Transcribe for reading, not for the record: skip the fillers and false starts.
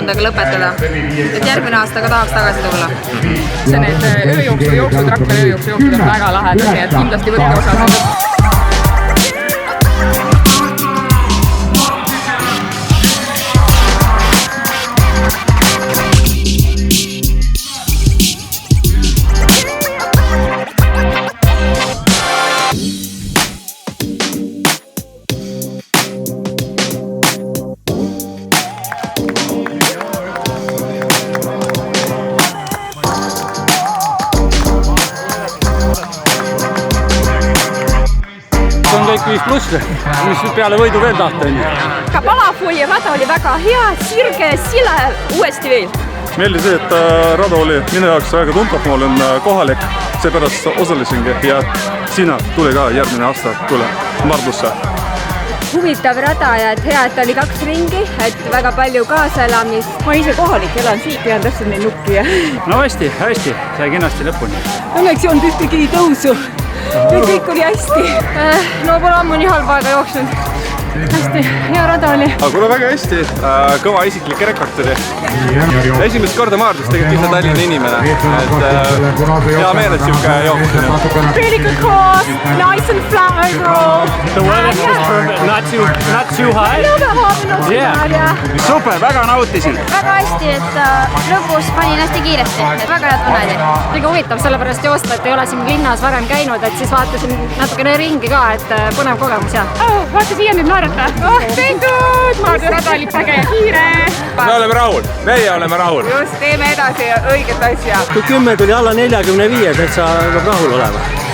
endaga lõpetada. Et järgmine aasta ka tahaks tagasi tulla. See need ööjooksud, Rakvere ööjooksud on väga lahedad, nii et kindlasti võtke osa sellest. on kõik 5+, mis peale võidu veel tahta. Ka Palafooli rada oli väga hea, sirge, sile uuesti veel. Meeldi see, et rada oli minu jaoks väga tuntav, ma olen kohalik, seepärast osalesingi ja sina tuli ka järgmine aasta tule Mardusse. Huvitav rada ja hea, et oli 2 ringi, et väga palju kaasaelamist. Ma ise kohalik elan siit, tean täpselt neid nukki. No hästi, sai kindlasti lõpuni. Õnneks ei olnud ühtegi tõusu. Kõik oli hästi. No pole ammu nii halba aega jooksnud. Hästi, hea rada oli. Kuule väga hästi, kõva isiklik rekord tuli. Esimest korda Maardus tegelikult ise Tallinna inimene. Hea meel, et siuke jooksin. Really good course, nice and flat overall. The weather was perfect, not too high. A little bit hot, but not too bad, yeah. Super, väga nautisin. Väga hästi, et lõpus panin hästi kiiresti. Väga head tunneli. Väga huvitav, sellepärast joosta, et ei ole siin linnas varem käinud, et siis vaatasin natukene ringi ka, et põnev kogemus, jah. Vaata siia nüüd naarata. Oh, tehtud! Maardus rada oli väga kiire. Me oleme rahul, meie oleme rahul. Just, teeme edasi õiget asja. Kui 10 tuli alla 45, et sa peab rahul olema.